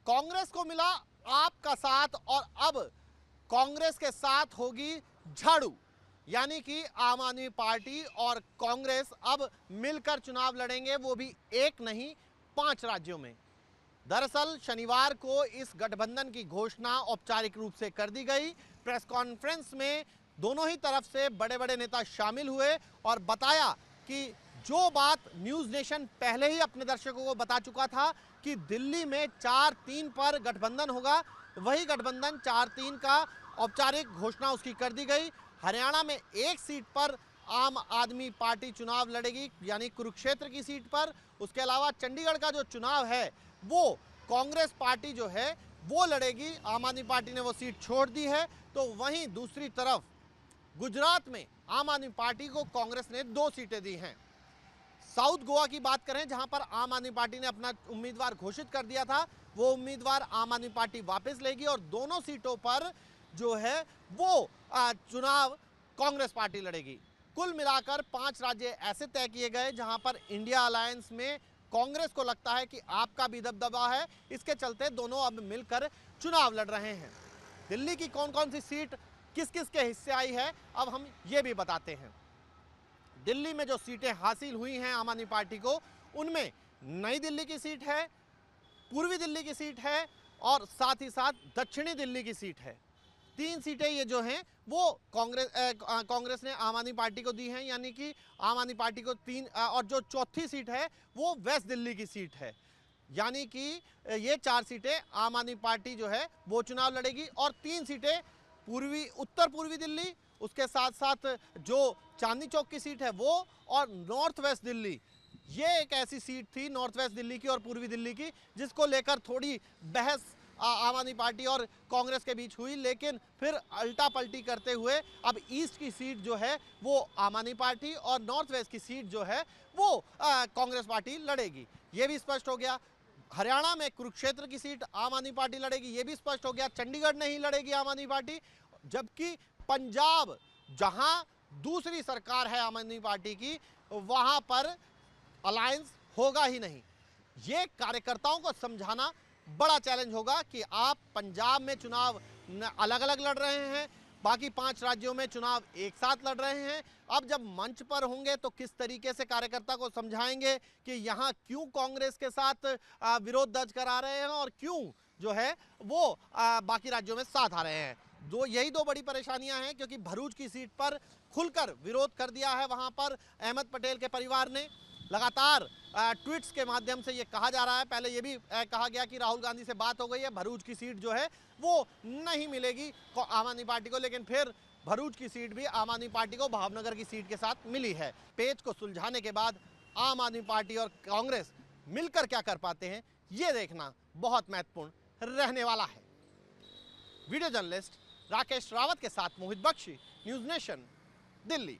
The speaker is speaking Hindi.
कांग्रेस को मिला आप का साथ और अब कांग्रेस के साथ होगी झाड़ू, यानी कि आम आदमी पार्टी और कांग्रेस अब मिलकर चुनाव लड़ेंगे, वो भी एक नहीं 5 राज्यों में। दरअसल शनिवार को इस गठबंधन की घोषणा औपचारिक रूप से कर दी गई। प्रेस कॉन्फ्रेंस में दोनों ही तरफ से बड़े बड़े नेता शामिल हुए और बताया कि जो बात न्यूज़ नेशन पहले ही अपने दर्शकों को बता चुका था कि दिल्ली में 4-3 पर गठबंधन होगा, वही गठबंधन 4-3 का औपचारिक घोषणा उसकी कर दी गई। हरियाणा में एक सीट पर आम आदमी पार्टी चुनाव लड़ेगी, यानी कुरुक्षेत्र की सीट पर। उसके अलावा चंडीगढ़ का जो चुनाव है वो कांग्रेस पार्टी जो है वो लड़ेगी, आम आदमी पार्टी ने वो सीट छोड़ दी है। तो वहीं दूसरी तरफ गुजरात में आम आदमी पार्टी को कांग्रेस ने 2 सीटें दी हैं। साउथ गोवा की बात करें, जहां पर आम आदमी पार्टी ने अपना उम्मीदवार घोषित कर दिया था, वो उम्मीदवार आम आदमी पार्टी वापस लेगी और दोनों सीटों पर जो है वो चुनाव कांग्रेस पार्टी लड़ेगी। कुल मिलाकर 5 राज्य ऐसे तय किए गए जहां पर इंडिया अलायंस में कांग्रेस को लगता है कि आपका भी दबदबा है, इसके चलते दोनों अब मिलकर चुनाव लड़ रहे हैं। दिल्ली की कौन कौन सी सीट किस किस के हिस्से आई है, अब हम ये भी बताते हैं। दिल्ली में जो सीटें हासिल हुई हैं आम आदमी पार्टी को, उनमें नई दिल्ली की सीट है, पूर्वी दिल्ली की सीट है और साथ ही साथ दक्षिणी दिल्ली की सीट है। 3 सीटें ये जो हैं वो कांग्रेस ने आम आदमी पार्टी को दी हैं, यानी कि आम आदमी पार्टी को 3, और जो चौथी सीट है वो वेस्ट दिल्ली की सीट है, यानी कि ये 4 सीटें आम आदमी पार्टी जो है वो चुनाव लड़ेगी और 3 सीटें उत्तर पूर्वी दिल्ली, उसके साथ साथ जो चांदनी चौक की सीट है वो, और नॉर्थ वेस्ट दिल्ली। ये एक ऐसी सीट थी नॉर्थ वेस्ट दिल्ली की और पूर्वी दिल्ली की जिसको लेकर थोड़ी बहस आम आदमी पार्टी और कांग्रेस के बीच हुई, लेकिन फिर अल्टा पल्टी करते हुए अब ईस्ट की सीट जो है वो आम आदमी पार्टी और नॉर्थ वेस्ट की सीट जो है वो कांग्रेस पार्टी लड़ेगी। ये भी स्पष्ट हो गया। हरियाणा में कुरुक्षेत्र की सीट आम आदमी पार्टी लड़ेगी, ये भी स्पष्ट हो गया। चंडीगढ़ नहीं लड़ेगी आम आदमी पार्टी, जबकि पंजाब जहां दूसरी सरकार है आम आदमी पार्टी की, वहां पर अलायंस होगा ही नहीं। ये कार्यकर्ताओं को समझाना बड़ा चैलेंज होगा कि आप पंजाब में चुनाव अलग अलग लड़ रहे हैं, बाकी 5 राज्यों में चुनाव एक साथ लड़ रहे हैं। अब जब मंच पर होंगे तो किस तरीके से कार्यकर्ता को समझाएंगे कि यहाँ क्यों कांग्रेस के साथ विरोध दर्ज करा रहे हैं और क्यों जो है वो बाकी राज्यों में साथ आ रहे हैं। यही 2 बड़ी परेशानियां हैं, क्योंकि भरूच की सीट पर खुलकर विरोध कर दिया है वहां पर अहमद पटेल के परिवार ने। लगातार ट्वीट्स के माध्यम से ये कहा जा रहा है, पहले ये भी कहा गया कि राहुल गांधी से बात हो गई है, भरूच की सीट जो है वो नहीं मिलेगी आम आदमी पार्टी को, लेकिन फिर भरूच की सीट भी आम आदमी पार्टी को भावनगर की सीट के साथ मिली है। पेच को सुलझाने के बाद आम आदमी पार्टी और कांग्रेस मिलकर क्या कर पाते हैं, ये देखना बहुत महत्वपूर्ण रहने वाला है। वीडियो जर्नलिस्ट राकेश रावत के साथ मोहित बख्शी, न्यूज़ नेशन, दिल्ली।